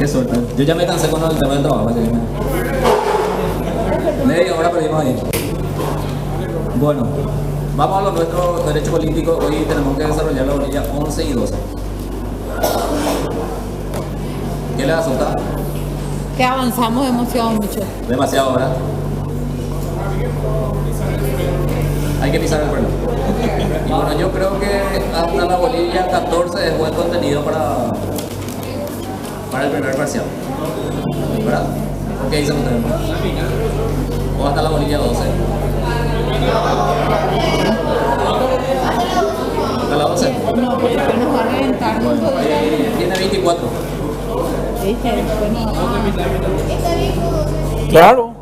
Qué suerte. Yo ya me cansé con el tema del trabajo. Así que media hora perdimos ahí. Bueno, vamos a lo nuestro derecho político. Hoy tenemos que desarrollar la bolilla 11 y 12. ¿Qué les asusta? Que avanzamos demasiado mucho. Demasiado, ¿verdad? Hay que pisar el freno. Y bueno, yo creo que hasta la bolilla 14 es buen contenido para el primer parcial. ¿Verdad? ¿Qué dicen ustedes? O hasta la bolilla 12. ¿Hasta la 12? No, porque nos va a reventar. Bueno, tiene 24. ¿Viste? Después nos va Claro,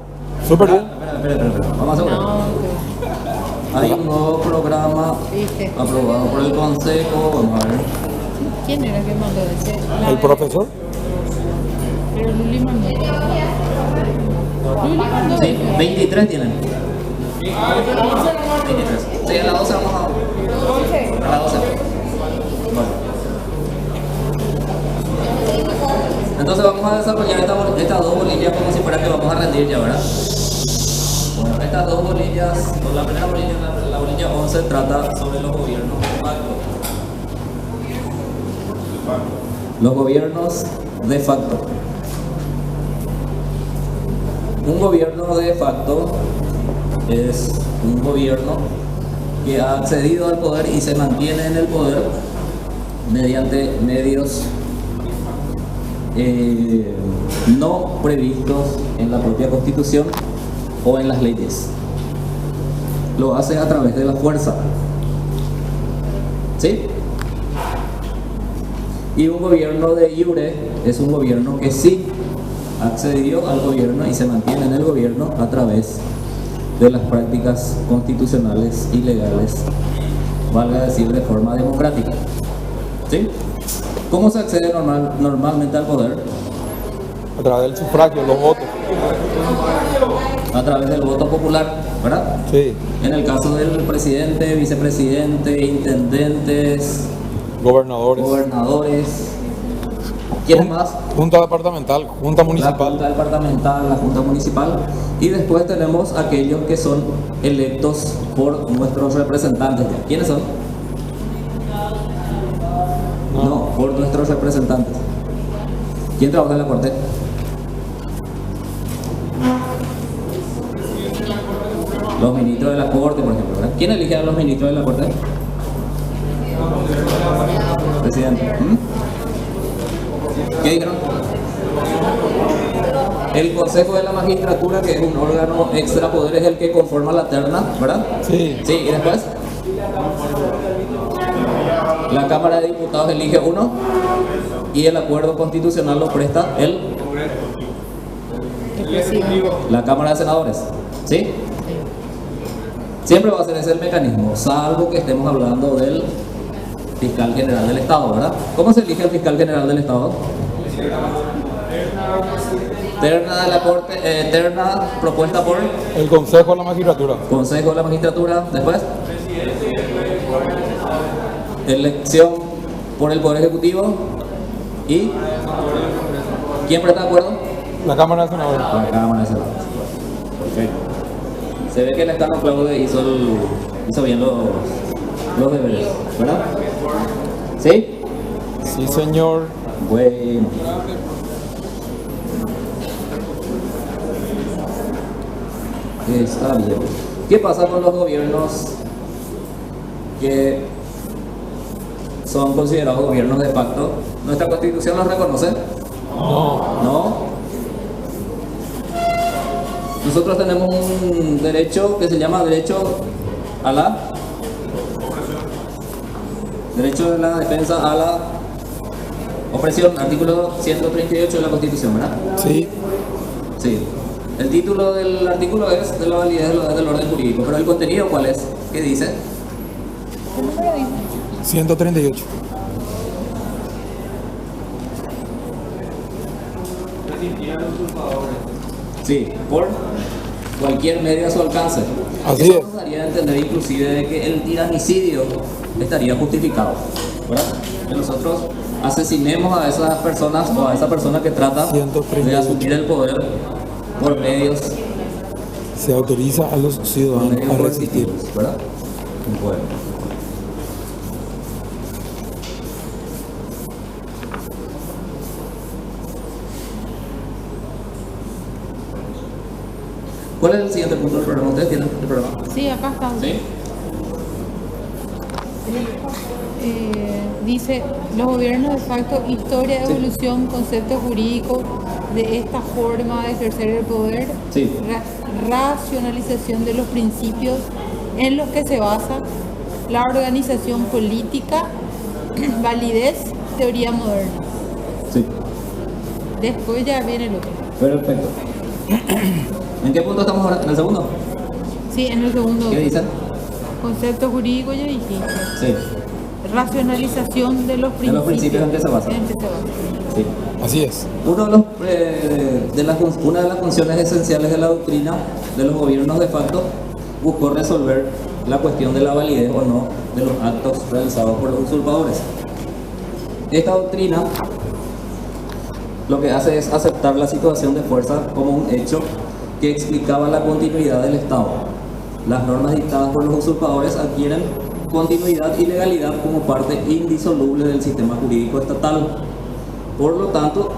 súper bien. Espera. Vamos a hacer No, Hay un nuevo programa ¿viste? aprobado por el Consejo. Vamos a ver. ¿Quién era que mandó ese? El profesor. Pero Luli mandó. Luli mandó. Sí, 23 tienen. 23. Sí, a la 12 vamos a la 12. Bueno. Entonces vamos a desarrollar estas dos bolillas como si fuera que vamos a rendir ya, ¿verdad? Bueno, estas dos bolillas, la primera bolilla, la bolilla 11, trata sobre los gobiernos de facto. Los gobiernos de facto. Un gobierno de facto es un gobierno que ha accedido al poder y se mantiene en el poder mediante medios no previstos en la propia Constitución o en las leyes. Lo hace a través de la fuerza. ¿Sí? Y un gobierno de iure es un gobierno que sí accedió al gobierno y se mantiene en el gobierno a través de las prácticas constitucionales y legales, valga decir, de forma democrática. ¿Sí? ¿Cómo se accede normalmente al poder? A través del sufragio, los votos. A través del voto popular, ¿verdad? Sí. En el caso del presidente, vicepresidente, intendentes, Gobernadores. gobernadores, ¿quiénes más? Junta departamental, junta La municipal. Junta Departamental, la Junta Municipal, y después tenemos aquellos que son electos por nuestros representantes. ¿Quiénes son? No, por nuestros representantes. ¿Quién trabaja en la Corte? Los ministros de la Corte, por ejemplo, ¿verdad? ¿Quién elige a los ministros de la Corte? Presidente. ¿Qué dijeron? El Consejo de la Magistratura, que es un órgano extrapoder, es el que conforma la terna, ¿verdad? Sí. Sí, y después la Cámara de Diputados elige uno y el acuerdo constitucional lo presta la Cámara de Senadores. ¿Sí? Siempre va a ser ese el mecanismo, salvo que estemos hablando del fiscal general del Estado, ¿verdad? ¿Cómo se elige el fiscal general del Estado? Terna de la Corte, terna propuesta por El Consejo de la Magistratura. Consejo de la Magistratura. Después, elección por el Poder Ejecutivo. ¿Y quién está de acuerdo? La Cámara de Senadores. La Cámara de Senadores. Perfecto. Se ve que el Estado Claude hizo bien los deberes, ¿verdad? ¿Sí? Sí, señor. Bueno. Está bien. ¿Qué pasa con los gobiernos que son considerados gobiernos de facto? ¿Nuestra Constitución los reconoce? No. Nosotros tenemos un derecho que se llama derecho a la derecho de la defensa a la opresión, artículo 138 de la Constitución, ¿verdad? Sí. Sí. El título del artículo es de la validez del orden jurídico, pero el contenido, ¿cuál es? ¿Qué dice? 138. Sí, por cualquier medio a su alcance. Así Eso es. nos daría a entender inclusive de que el tiranicidio estaría justificado, ¿verdad? Que nosotros asesinemos a esas personas o a esa persona que trata de 138. asumir el poder por medios Se autoriza a los ciudadanos a resistir. coercitivos, ¿verdad? Bueno. ¿Cuál es el siguiente punto del programa? ¿Ustedes tienen el programa? Sí, acá está. ¿Sí? Dice, los gobiernos de facto, historia, evolución, concepto jurídico de esta forma de ejercer el poder, Sí. racionalización de los principios en los que se basa la organización política, validez, teoría moderna. Sí. Después ya viene el otro. Perfecto. ¿En qué punto estamos ahora? ¿En el segundo? Sí, en el segundo. ¿Qué dicen? Concepto jurídico ya dijiste. Sí. Racionalización de los principios. De los principios en que se basa. En que se basa. Sí. Así es. Una de las funciones esenciales de la doctrina de los gobiernos de facto buscó resolver la cuestión de la validez o no de los actos realizados por los usurpadores. Esta doctrina lo que hace es aceptar la situación de fuerza como un hecho que explicaba la continuidad del Estado. Las normas dictadas por los usurpadores adquieren continuidad y legalidad como parte indisoluble del sistema jurídico estatal. Por lo tanto,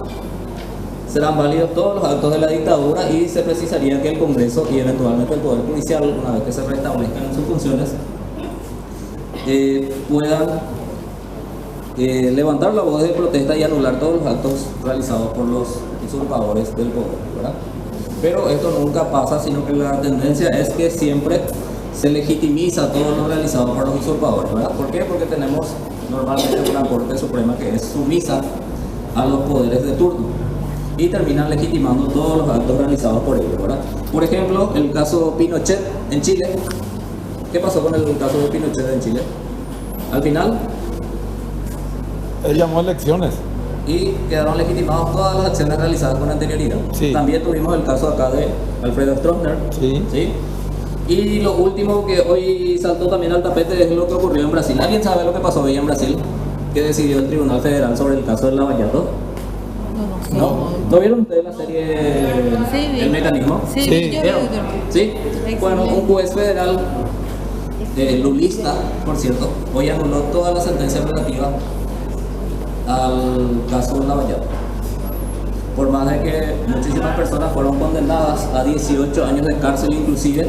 serán válidos todos los actos de la dictadura y se precisaría que el Congreso y eventualmente el Poder Judicial, una vez que se restablezcan en sus funciones, puedan levantar la voz de protesta y anular todos los actos realizados por los usurpadores del poder, ¿verdad? Pero esto nunca pasa, sino que la tendencia es que siempre se legitimiza todo lo realizado por los usurpadores, ¿verdad? ¿Por qué? Porque tenemos normalmente una Corte Suprema que es sumisa a los poderes de turno y terminan legitimando todos los actos realizados por ellos, ¿verdad? Por ejemplo, el caso Pinochet en Chile. ¿Qué pasó con el caso de Pinochet en Chile? Al final, Él llamó a elecciones. y quedaron legitimadas todas las acciones realizadas con anterioridad. Sí. También tuvimos el caso acá de Alfredo Stroessner. Sí. ¿Sí? Y lo último que hoy saltó también al tapete es lo que ocurrió en Brasil. ¿Alguien sabe lo que pasó hoy en Brasil? ¿Qué decidió el Tribunal Federal sobre el caso del Lavallato? No, ¿No? ¿No vieron ustedes la serie Sí, vi. El Mecanismo? Sí, Sí. yo ¿Vieron? vi. ¿Sí? Bueno, un juez federal, lulista, por cierto, hoy anuló toda la sentencia relativa al caso del Lavallato. Por más de que muchísimas personas fueron condenadas a 18 años de cárcel inclusive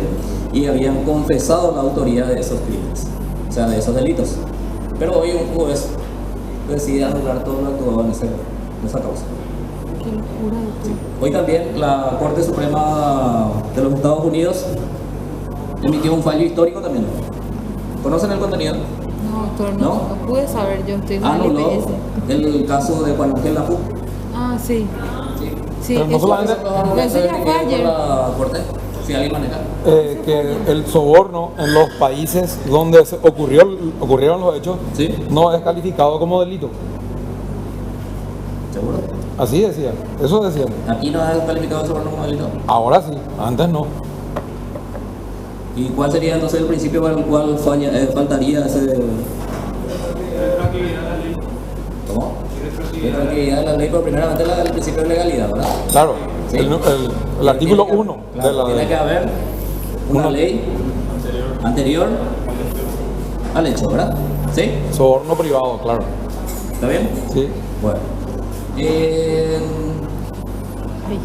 y habían confesado la autoría de esos crímenes, o sea, de esos delitos. Pero hoy un juez decide anular todo lo actuado en esa causa. Qué locura de todo. Hoy también la Corte Suprema de los Estados Unidos emitió un fallo histórico también. ¿Conocen el contenido? No, doctor, ¿No? no pude saber, yo estoy en el Anuló IPS. el caso de Juan Ángel Lafú. Ah, sí. Sí. Sí, Pero no eso- solamente- Eso ya fue ayer. la Corte, si alguien maneja. Que el soborno en los países donde ocurrieron los hechos ¿Sí? no es calificado como delito. ¿Seguro? Así decía. Eso decían. Aquí no es calificado sobre como delito. Ahora sí. Antes no. ¿Y cuál sería entonces el principio para el cual faltaría ese... ¿Cómo? Tranquilidad de la ley, pero primeramente el principio de legalidad, ¿verdad? Claro. Sí. El artículo Tiene que- 1 claro, de la tiene ley. que haber una Una- ley anterior al hecho, ¿verdad? ¿Sí? Soborno privado, claro. ¿Está bien? Sí. Bueno. Ay,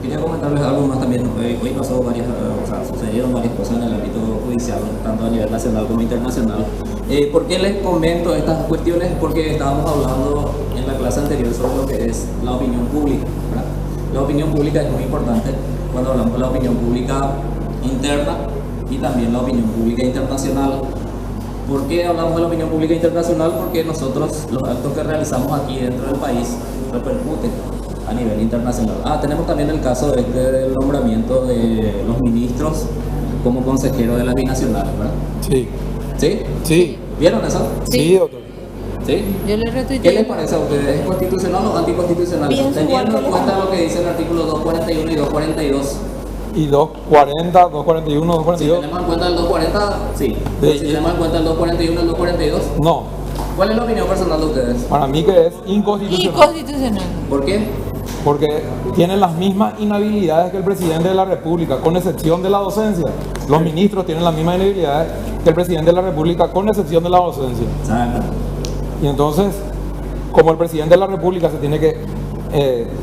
Quería comentarles algo más también. Hoy pasó sucedieron varias cosas en el ámbito judicial, tanto a nivel nacional como internacional. ¿Por qué les comento estas cuestiones? Porque estábamos hablando en la clase anterior sobre lo que es la opinión pública, ¿verdad? La opinión pública es muy importante cuando hablamos de la opinión pública interna y también la opinión pública internacional. ¿Por qué hablamos de la opinión pública internacional? Porque nosotros, los actos que realizamos aquí dentro del país, repercuten a nivel internacional. Tenemos también el caso del nombramiento de los ministros como consejeros de las binacionales, ¿verdad? Sí. ¿Sí? Sí. ¿Vieron eso? Sí, doctor. ¿Sí? yo le ¿Qué retuiteé. les parece a ustedes? ¿Es constitucional o anticonstitucional? Pienso Teniendo igual en que cuenta la- lo que dice el artículo 241 y 242. Y 240, 241, Si 242. tenemos en cuenta el 240, sí. Sí. Pero si tenemos en cuenta el 241 y el 242, No. ¿Cuál es la opinión personal de ustedes? Para mí que es inconstitucional. Inconstitucional. ¿Por qué? Porque tienen las mismas inhabilidades que el presidente de la República, con excepción de la docencia. Los ministros tienen las mismas inhabilidades que el presidente de la República, con excepción de la docencia. Exacto. Y entonces, como el presidente de la República se tiene que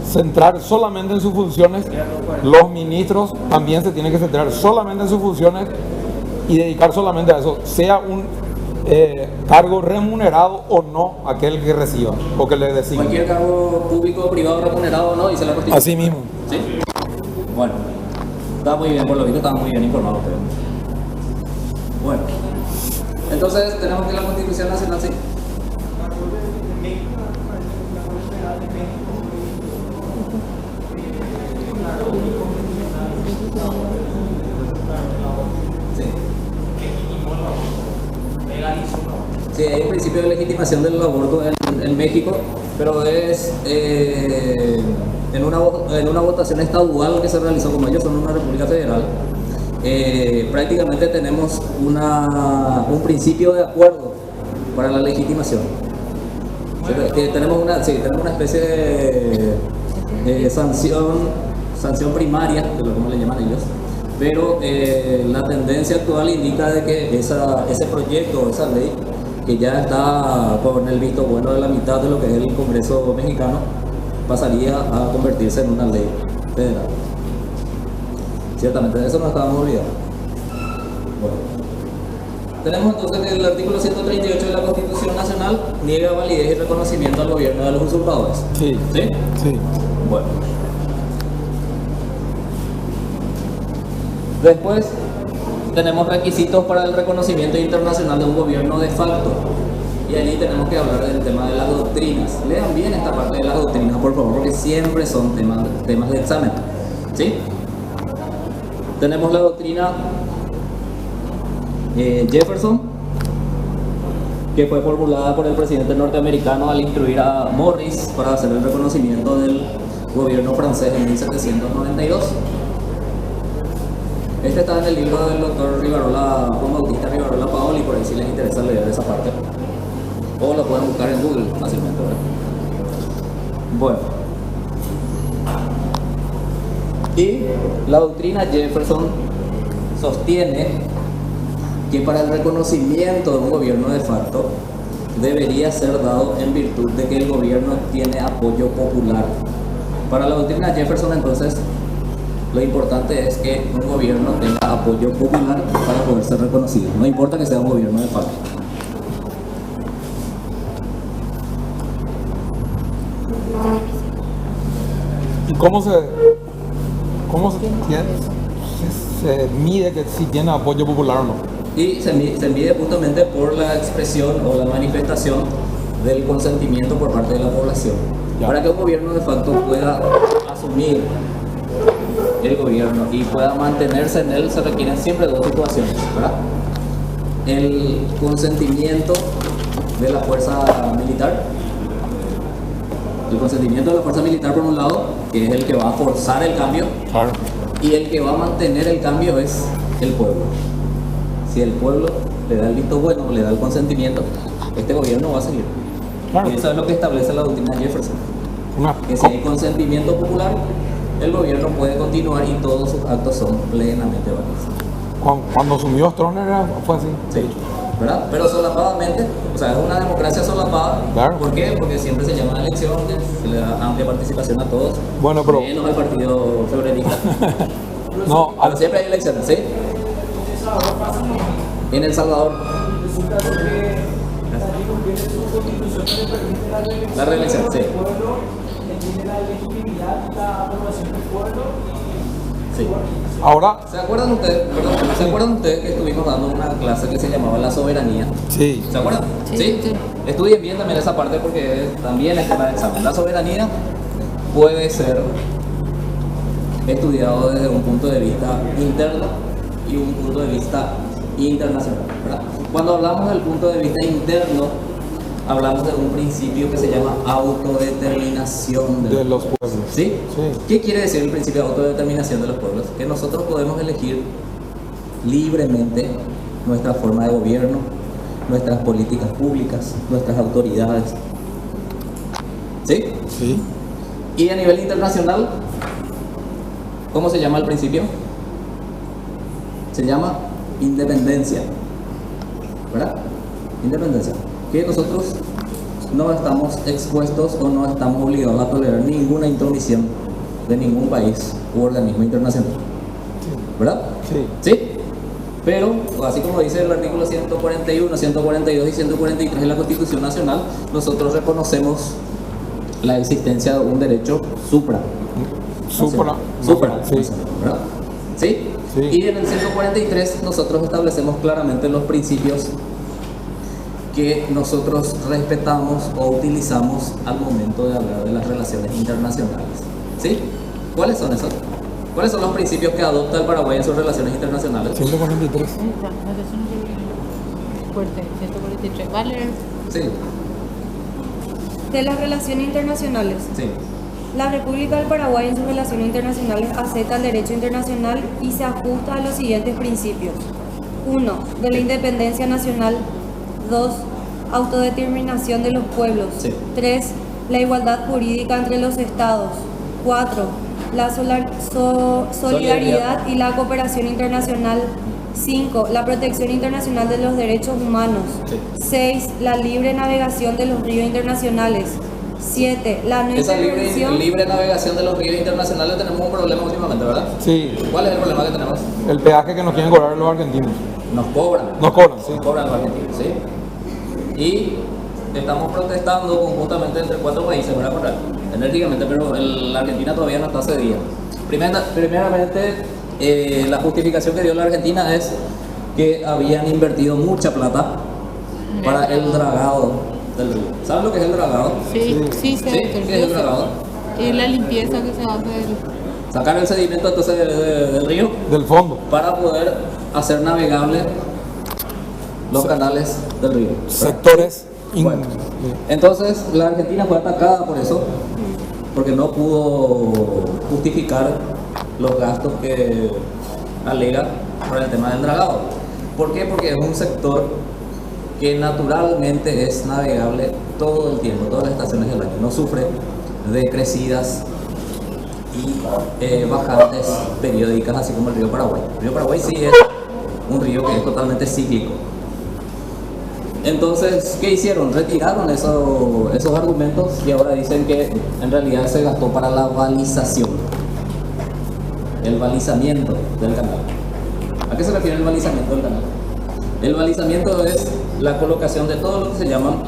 centrar solamente en sus funciones, los ministros también se tienen que centrar solamente en sus funciones y dedicar solamente a eso, sea un cargo remunerado o no aquel que reciba o que le designe. Cualquier cargo público o privado remunerado o no, dice la Constitución. Así mismo. ¿Sí? Bueno, está muy bien, por lo visto estaba muy bien informado, pero... Bueno, entonces tenemos que la Constitución Nacional, sí. Sí, hay un principio de legitimación del aborto en México, pero es en una votación estadual que se realizó, como ellos son una república federal, prácticamente tenemos un principio de acuerdo para la legitimación. Tenemos una especie de sanción primaria, como le llaman ellos, pero la tendencia actual indica de que ese proyecto, esa ley, que ya está con el visto bueno de la mitad de lo que es el Congreso mexicano, pasaría a convertirse en una ley federal. Ciertamente, de eso no estábamos olvidando. Bueno. Tenemos entonces que el artículo 138 de la Constitución Nacional niega validez y reconocimiento al gobierno de los usurpadores. Sí. ¿Sí? Sí. Bueno. Después tenemos requisitos para el reconocimiento internacional de un gobierno de facto. Y allí tenemos que hablar del tema de las doctrinas. Lean bien esta parte de las doctrinas, por favor, porque siempre son temas de examen. ¿Sí? Tenemos la doctrina Jefferson, que fue formulada por el presidente norteamericano al instruir a Morris para hacer el reconocimiento del gobierno francés en 1792. Este está en el libro del doctor Rivarola, Juan Bautista Rivarola Paoli, por ahí si les interesa leer esa parte. O lo pueden buscar en Google fácilmente, ¿verdad? Bueno. Y la doctrina Jefferson sostiene que para el reconocimiento de un gobierno de facto debería ser dado en virtud de que el gobierno tiene apoyo popular. Para la doctrina Jefferson, entonces, lo importante es que un gobierno tenga apoyo popular para poder ser reconocido. No importa que sea un gobierno de facto. ¿Y cómo se mide que si tiene apoyo popular o no? Y se mide justamente por la expresión o la manifestación del consentimiento por parte de la población. Ya. Para que un gobierno de facto pueda asumir el gobierno y pueda mantenerse en él, se requieren siempre dos situaciones, ¿verdad? El consentimiento de la fuerza militar. El consentimiento de la fuerza militar, por un lado, que es el que va a forzar el cambio, Claro. y el que va a mantener el cambio es el pueblo. Si el pueblo le da el visto bueno, le da el consentimiento, este gobierno va a seguir. Claro. Y eso es lo que establece la doctrina Jefferson. Una- Que si hay consentimiento popular, el gobierno puede continuar y todos sus actos son plenamente válidos. Cuando asumió Stroessner fue así. Sí, ¿verdad? Pero solapadamente, o sea, es una democracia solapada. Claro. ¿Por qué? Porque siempre se llama elecciones, se le da amplia participación a todos. Bueno, pero- menos al partido febrerista. No, Pero siempre hay elecciones, ¿sí? En El Salvador. La reelección, sí. Sí. ahora ¿Se acuerdan ustedes? Perdón, ¿se acuerdan ustedes que estuvimos dando una clase que se llamaba La Soberanía? sí. ¿Se acuerdan? Sí, sí. Estudien bien también esa parte porque también es tema de examen. La soberanía puede ser estudiado desde un punto de vista interno y un punto de vista internacional, ¿verdad? Cuando hablamos del punto de vista interno, hablamos de un principio que se llama autodeterminación De los pueblos. ¿Sí? Sí. ¿Qué quiere decir el principio de autodeterminación de los pueblos? Que nosotros podemos elegir libremente nuestra forma de gobierno, nuestras políticas públicas, nuestras autoridades. ¿Sí? Sí. Y a nivel internacional, ¿cómo se llama el principio? Se llama independencia, ¿verdad? Independencia. Que nosotros no estamos expuestos o no estamos obligados a tolerar ninguna intromisión de ningún país u organismo internacional, ¿verdad? Sí. ¿Sí? Pero, así como dice el artículo 141, 142 y 143 de la Constitución Nacional, nosotros reconocemos la existencia de un derecho supra. Supra. Sí. ¿Verdad? ¿Sí? Sí. Y en el 143 nosotros establecemos claramente los principios que nosotros respetamos o utilizamos al momento de hablar de las relaciones internacionales. ¿Sí? ¿Cuáles son esos? ¿Cuáles son los principios que adopta el Paraguay en sus relaciones internacionales? 143. Fuerte, 143. Vale. Sí, De las relaciones internacionales. sí. La República del Paraguay en sus relaciones internacionales acepta el derecho internacional y se ajusta a los siguientes principios. 1. De la independencia nacional. 2. Autodeterminación de los pueblos. Sí. 3. La igualdad jurídica entre los estados. 4. La solidaridad y la cooperación internacional. 5. La protección internacional de los derechos humanos. Sí. 6. La libre navegación de los ríos internacionales. 7. La no Esa intervención. libre navegación de los ríos internacionales tenemos un problema últimamente, ¿verdad? Sí. ¿Cuál es el problema que tenemos? El peaje que nos quieren cobrar los argentinos. Nos cobran. Nos cobran, sí. Nos cobran los argentinos, ¿sí? Y estamos protestando conjuntamente entre 4 países, ¿verdad? Enérgicamente, pero la Argentina todavía no está cedida. Primeramente, la justificación que dio la Argentina es que habían invertido mucha plata para el dragado del río. ¿Saben lo que es el dragado? Sí, sí, ¿Sí? ¿Qué es el dragado? Es la limpieza que se hace del... Sacar el sedimento entonces del río Del fondo. para poder hacer navegable los canales del río, ¿verdad? Sectores. Bueno, entonces la Argentina fue atacada por eso, porque no pudo justificar los gastos que alega por el tema del dragado. ¿Por qué? Porque es un sector que naturalmente es navegable todo el tiempo, todas las estaciones del año. No sufre de crecidas y bajantes periódicas, así como el río Paraguay. El río Paraguay sí es un río que es totalmente cíclico. Entonces, ¿qué hicieron? Retiraron esos argumentos y ahora dicen que en realidad se gastó para la balización, el balizamiento del canal. ¿A qué se refiere el balizamiento del canal? El balizamiento es la colocación de todo lo que se llaman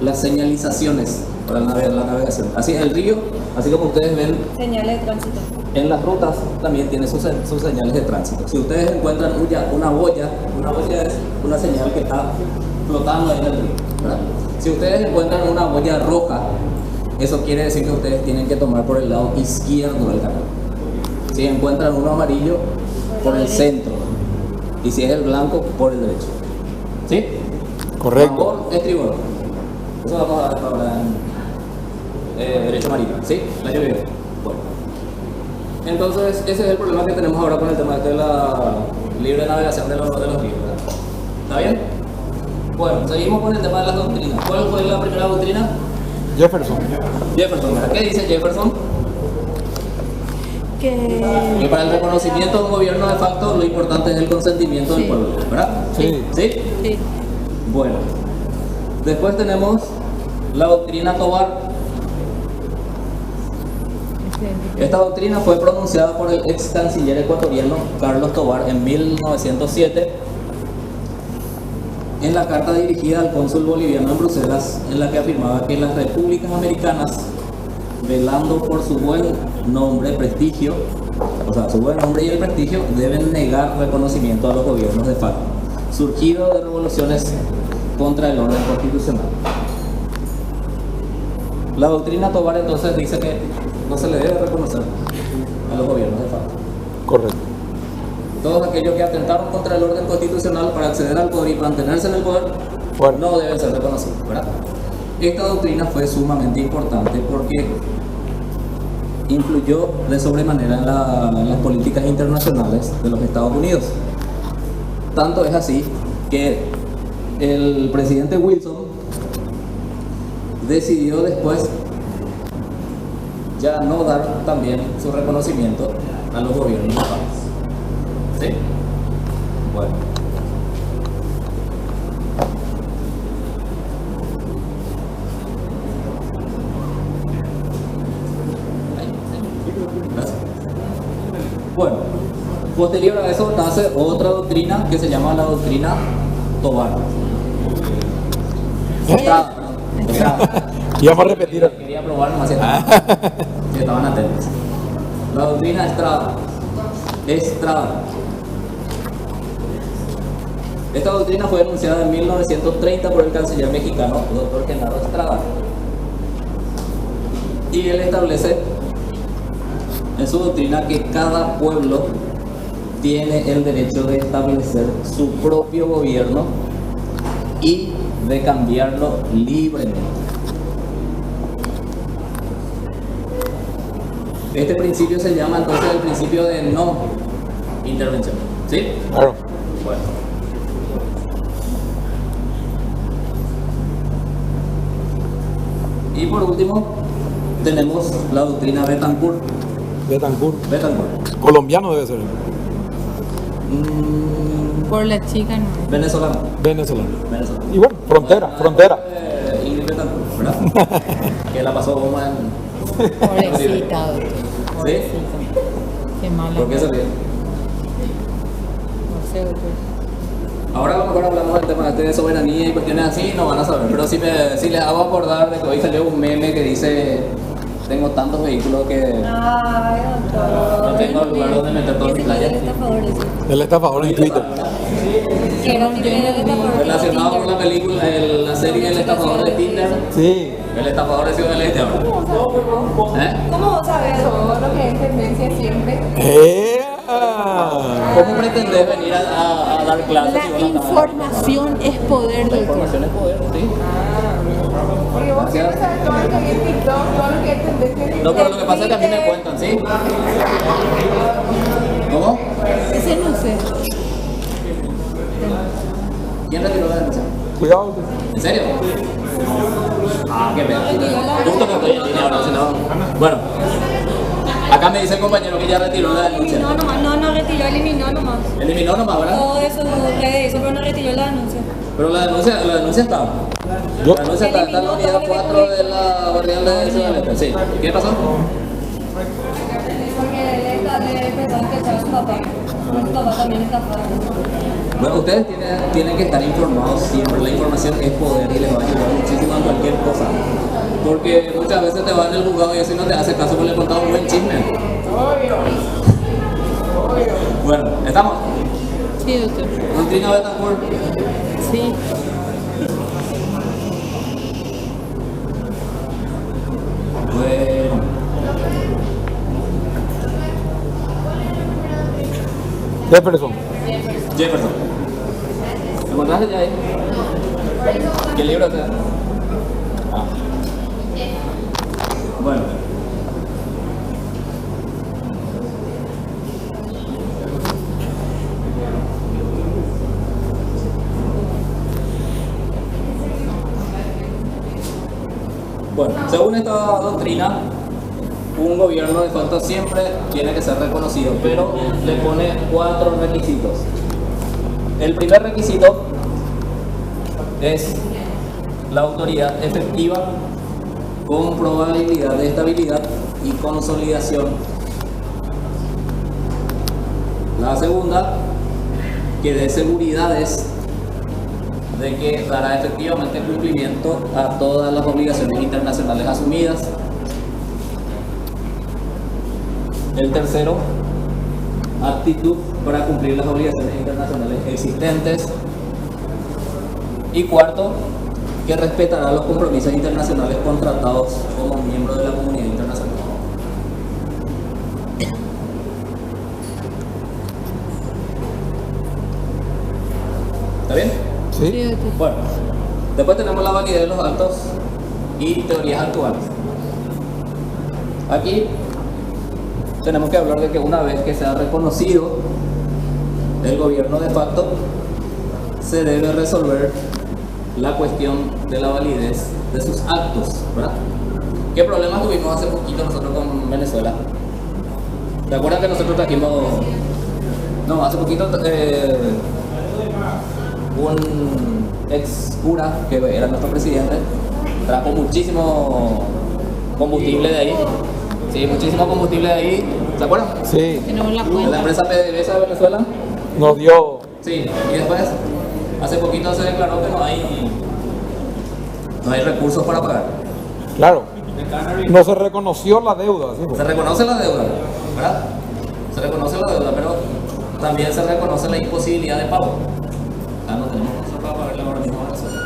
las señalizaciones para la navegación. Así el río, así como ustedes ven Señales de tránsito. en las rutas, también tiene sus señales de tránsito. Si ustedes encuentran una boya es una señal que está flotando ahí en el río, ¿verdad? Si ustedes encuentran una boya roja, eso quiere decir que ustedes tienen que tomar por el lado izquierdo del canal. Si encuentran uno amarillo, por el centro. Y si es el blanco, por el derecho. ¿Sí? Correcto. Tambor, estribor. Eso vamos a ver ahora en derecho marino. ¿Sí? La lluvia. Bueno. Entonces, ese es el problema que tenemos ahora con el tema de la libre navegación de los ríos, ¿verdad? ¿Está bien? Bueno, seguimos con el tema de las doctrinas. ¿Cuál fue la primera doctrina? Jefferson. Jefferson. ¿Qué dice Jefferson? Que para el reconocimiento de un gobierno de facto lo importante es el consentimiento del pueblo, ¿verdad? Sí. ¿Sí? Sí. Bueno, después tenemos la doctrina Tobar. Esta doctrina fue pronunciada por el ex canciller ecuatoriano Carlos Tobar en 1907 en la carta dirigida al cónsul boliviano en Bruselas, en la que afirmaba que las repúblicas americanas, velando por su buen nombre, prestigio, o sea, su buen nombre y el prestigio, deben negar reconocimiento a los gobiernos de facto, surgidos de revoluciones contra el orden constitucional. La doctrina Tobar entonces dice que no se le debe reconocer a los gobiernos de facto. Correcto. Todos aquellos que atentaron contra el orden constitucional para acceder al poder y mantenerse en el poder, Bueno. no deben ser reconocidos, ¿verdad? Esta doctrina fue sumamente importante porque influyó de sobremanera en las políticas internacionales de los Estados Unidos. Tanto es así que el presidente Wilson decidió después ya no dar también su reconocimiento a los gobiernos locales. ¿Sí? Bueno. Gracias. Bueno, posterior a eso nace otra doctrina que se llama la doctrina Tobar. Y vamos a repetir. Quería probar más si estaban atentos. La doctrina Estrada. Esta doctrina fue anunciada en 1930 por el canciller mexicano, Dr. Genaro Estrada. Y él establece en su doctrina que cada pueblo tiene el derecho de establecer su propio gobierno y de cambiarlo libremente. Este principio se llama entonces el principio de no intervención. ¿Sí? Claro. Bueno. Y por último, tenemos la doctrina Betancourt. Betancourt. Betancourt. Colombiano debe ser. Por la chica no. Venezolano. Venezolano. Venezolano. Y bueno, frontera. Ingrid Betancourt, ¿verdad? Que la pasó goma en... Pobrecita, doctor. ¿Sí? Pobrecita. Qué mala. ¿Por qué se ríe? No sé, doctor. Ahora a lo mejor hablamos del tema de soberanía y cuestiones así, no van a saber. Pero si les hago acordar de que hoy salió un meme que dice: tengo tantos vehículos que Ay, doctor. no tengo lugar donde meter toda mi playa. Él está a favor en Twitter. Que era el estafador. Relacionado con la película, la serie El estafador de Tinder. Sí. El estafador de Ciudad del Este ahora. ¿Eh? ¿Cómo vos sabés? Todo lo que es tendencia siempre. ¿Cómo pretendés venir a dar clases La si vos no estás? información es poder, La doctor. información es poder, sí. Porque vos siempre sabes todo lo que hay en TikTok, todo lo que es tendencia. No, pero lo que pasa es que a mí me cuentan, ¿sí? ¿Cómo? Ese no sé. ¿Quién retiró la denuncia? Cuidado. ¿En serio? Ah, qué pena. Justo que estoy en línea ahora, si no. Bueno, acá me dice el compañero que ya retiró la denuncia. Eliminó nomás, no retiró, eliminó nomás. Eliminó nomás, ¿verdad? Todo eso, redes, pero no retiró la denuncia. Pero la denuncia está. Yo- La denuncia está en la unidad 4 de la barrial de Ciudad del Este. Sí. ¿Qué pasó? Porque él pensaba que echaba a su papá. Su papá también está fuera. Bueno, ustedes tienen que estar informados siempre. La información es poder y les va a ayudar muchísimo en cualquier cosa. Porque muchas veces te van en el juzgado y así no te hace caso porque le contaba un buen chisme. Bueno, ¿estamos? Sí, doctor. Doctrina Betancourt. Sí. Bueno. Jefferson. Jefferson. ¿Lo encontraste ya ahí? ¿Qué libro es ese? Ah. Bueno. Bueno, según esta doctrina, un gobierno de facto siempre tiene que ser reconocido, pero le pone 4 requisitos. El primer requisito es la autoridad efectiva con probabilidad de estabilidad y consolidación. La segunda, que dé seguridades de que dará efectivamente cumplimiento a todas las obligaciones internacionales asumidas. El tercero, actitud para cumplir las obligaciones internacionales existentes. Y cuarto, que respetará los compromisos internacionales contratados como miembro de la comunidad internacional. ¿Está bien? Sí, Sí. doctor. Bueno, después tenemos la validez de los actos y teorías actuales. Aquí tenemos que hablar de que una vez que se ha reconocido el gobierno de facto, se debe resolver la cuestión de la validez de sus actos, ¿verdad? ¿Qué problemas tuvimos hace poquito nosotros con Venezuela? ¿Te acuerdas que nosotros trajimos, no, hace poquito un ex cura que era nuestro presidente, trajo muchísimo combustible de ahí, sí, muchísimo combustible de ahí, ¿se acuerdan? Sí, Tenemos la De cuenta. la empresa PDVSA de Venezuela. nos dio. Sí, y después, hace poquito se declaró que no hay recursos para pagar. Claro. No se reconoció la deuda. ¿Sí? Se reconoce la deuda, ¿verdad? Se reconoce la deuda, pero también se reconoce la imposibilidad de pago. O sea, no tenemos recursos para pagarle ahora mismo a Venezuela.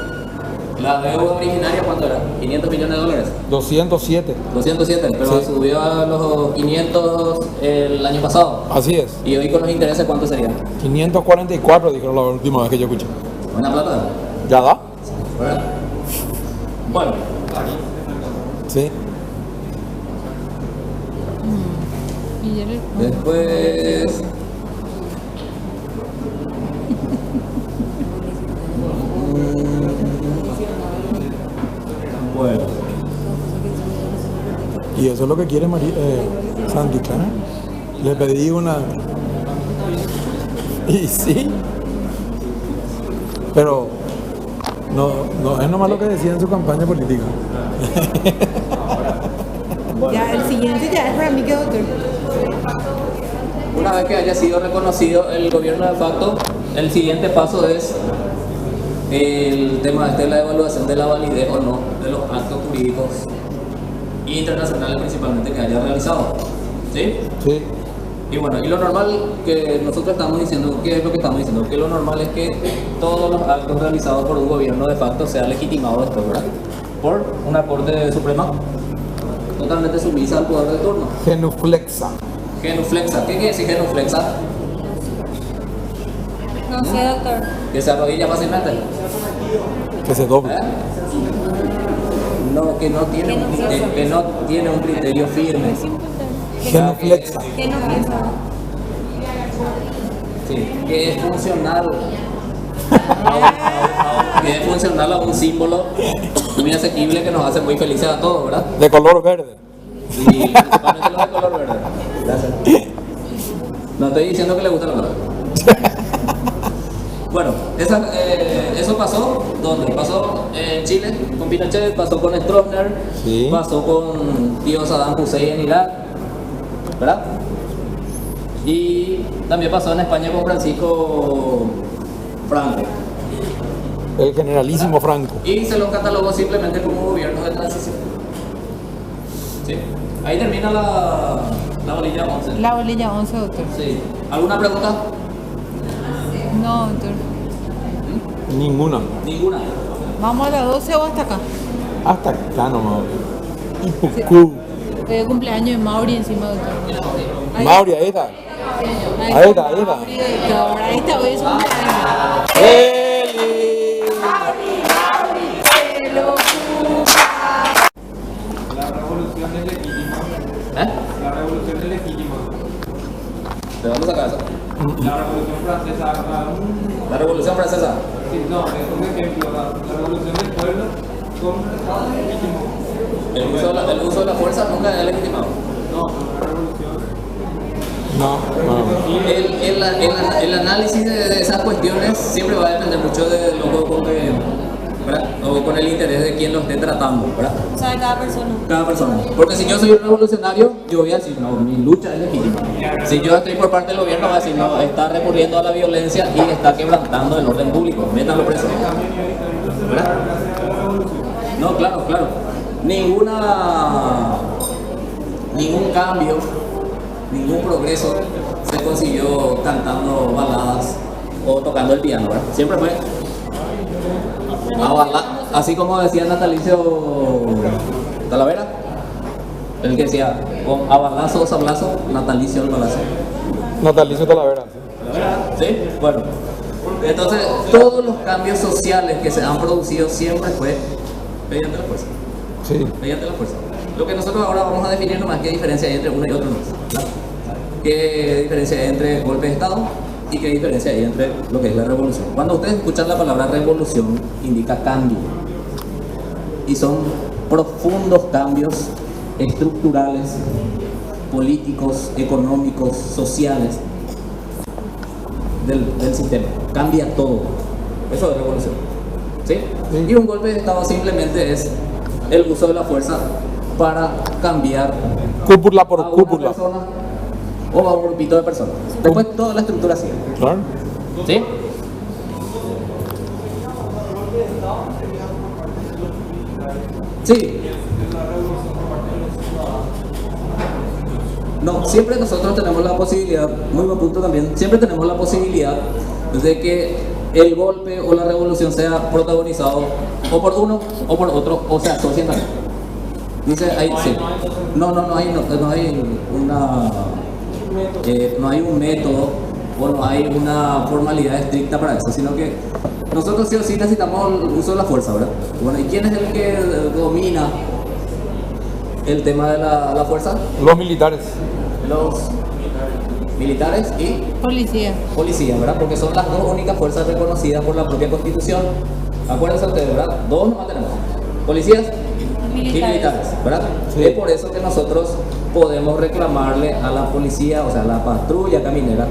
La deuda originaria, ¿cuánto era? $500 millones. 207. 207, pero Sí. subió a los 500 el año pasado. Así es. Y hoy con los intereses, ¿cuánto sería? 544 dijeron la última vez que yo escuché. Buena plata, ¿Ya da? ¿verdad? Bueno, Sí. Y ya le- después... Bueno, Y eso es lo que quiere Sandy, claro. Le pedí una. Y sí. Pero no es nomás lo que decía en su campaña política. Ya, el siguiente ya es para mí que otro. una vez que haya sido reconocido el gobierno de facto, el siguiente paso es el tema de la evaluación de la validez o no de los actos jurídicos internacionales principalmente que haya realizado. ¿Sí? Sí. Y bueno, y lo normal que nosotros estamos diciendo, ¿qué es lo que estamos diciendo? Que lo normal es que todos los actos realizados por un gobierno de facto sea legitimado esto, ¿verdad? Por una Corte Suprema totalmente sumisa al poder de turno. Genuflexa. Genuflexa. ¿Qué quiere decir genuflexa? No sé, doctor. Que se arrodilla fácilmente. Que se doble. ¿Eh? No, que no tiene un criterio firme. Genuflexa. ¿Qué no piensa? Sí, que es funcional. Que es funcional a un símbolo muy asequible que nos hace muy felices a todos, ¿verdad? De color verde. Y principalmente los de color verde. Gracias. No estoy diciendo que le gusta la color. Bueno, eso pasó, ¿dónde? Pasó en Chile con Pinochet, pasó con Stroessner, Sí. pasó con tío Saddam Hussein en Irak, ¿verdad? Y también pasó en España con Francisco Franco. El generalísimo Franco. Y se lo catalogó simplemente como un gobierno de transición. ¿Sí? Ahí termina la bolilla 11. La bolilla 11, doctor. Sí. ¿Alguna pregunta? No, doctor. Ninguna. Ninguna. ¿Vamos a las 12 o hasta acá? Hasta acá nomás. Y pucú. Hoy es cumpleaños de Mauri encima, doctor. Mauri, ahí está. Ahí está, ahí está. Mauri, doctor. Ahí está, hoy es su cumpleaños. ¡Feliz! ¿Eh? La revolución es legítima. ¿De dónde saca eso? La revolución francesa. La Revolución Francesa. Sí, no, es un ejemplo. La revolución del pueblo con un Estado legítimo. El uso de la fuerza nunca es legitimado. No, una revolución. No. El análisis de esas cuestiones siempre va a depender mucho de lo con que, ¿verdad? O con el interés de quien lo esté tratando, ¿verdad? O sea, de cada persona. Cada persona. Porque si yo soy un revolucionario, yo voy a decir, no, mi lucha es legítima. Si yo estoy por parte del gobierno, voy a decir, no, está recurriendo a la violencia y está quebrantando el orden público. Métanlo preso. ¿Verdad? No, claro, claro. Ningún cambio, ningún progreso se consiguió cantando baladas o tocando el piano, ¿verdad? Siempre fue así como decía Natalicio Talavera, el que decía, con a balazo o sablazo, Natalicio el balazo. Natalicio Talavera. ¿Sí? Bueno, entonces todos los cambios sociales que se han producido siempre fue mediante la fuerza. Sí. Mediante la fuerza. Lo que nosotros ahora vamos a definir nomás qué diferencia hay entre uno y otro, ¿no? ¿Qué diferencia hay entre golpe de Estado y qué diferencia hay entre lo que es la revolución. Cuando ustedes escuchan la palabra revolución, indica cambio. Y son profundos cambios estructurales, políticos, económicos, sociales del sistema. Cambia todo. Eso es revolución. ¿Sí? Sí. Y un golpe de Estado simplemente es el uso de la fuerza para cambiar Cúpula por a una cúpula. persona o a un grupito de personas. Después toda la estructura sigue. Claro. ¿Sí? Sí. No, siempre nosotros tenemos la posibilidad, muy buen punto también, siempre tenemos la posibilidad de que el golpe o la revolución sea protagonizado o por uno o por otro, o sea, asocien también. Dice ahí, sí. No hay un método o no hay una formalidad estricta para eso, sino que nosotros sí o sí necesitamos el uso de la fuerza, ¿verdad? Bueno, ¿y quién es el que domina el tema de la fuerza? Los militares. Los militares y Policía. ¿verdad? Porque son las dos únicas fuerzas reconocidas por la propia Constitución. Acuérdense ustedes, ¿verdad? Dos nomás tenemos. Policías y militares, ¿verdad? Sí. Es por eso que nosotros podemos reclamarle a la policía, o sea, a la patrulla caminera,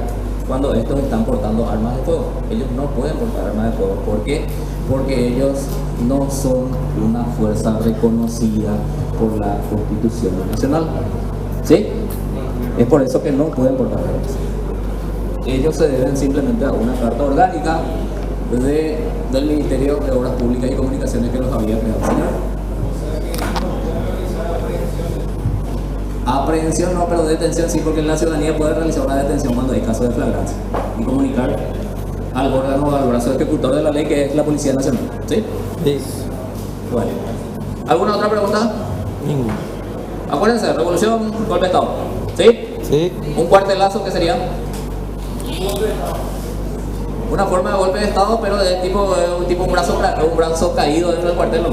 cuando estos están portando armas de fuego. Ellos no pueden portar armas de fuego. ¿Por qué? Porque ellos no son una fuerza reconocida por la Constitución Nacional. ¿Sí? Es por eso que no pueden portar armas. Ellos se deben simplemente a una carta orgánica del Ministerio de Obras Públicas y Comunicaciones que los había creado el señor. Aprehensión no, pero detención sí, porque la ciudadanía puede realizar una detención cuando hay caso de flagrancia y comunicar al órgano o al brazo ejecutor de la ley, que es la Policía Nacional. ¿Sí? Sí. Bueno. ¿Alguna otra pregunta? Ninguna. Acuérdense, revolución, golpe de Estado. ¿Sí? Sí. Un cuartelazo, ¿qué sería? Una forma de golpe de Estado, pero de tipo un brazo caído dentro del cuartel, ¿no?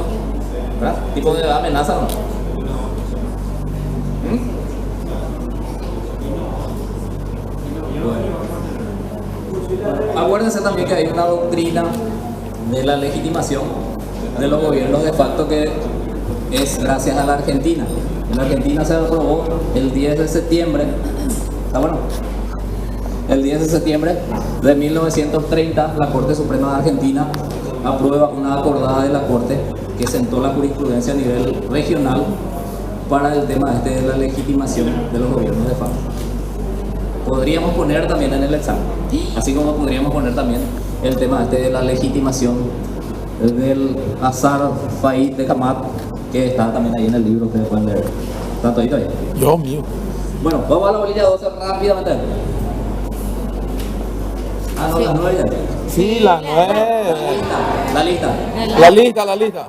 ¿Verdad? Tipo de amenaza, ¿no? Bueno. Acuérdense también que hay una doctrina de la legitimación de los gobiernos de facto que es gracias a la Argentina. En la Argentina se aprobó el 10 de septiembre, ¿está bueno? El 10 de septiembre de 1930, la Corte Suprema de Argentina aprueba una acordada de la Corte que sentó la jurisprudencia a nivel regional para el tema de la legitimación de los gobiernos de facto. Podríamos poner también en el examen, así como podríamos poner también el tema de la legitimación del Azar Faid de Camat, que está también ahí en el libro, ustedes pueden leer. ¿Está todito ahí? Dios mío. Bueno, vamos a la bolilla 12 rápidamente. Ah, no, la 9 ya. Sí, la 9. La lista. La lista.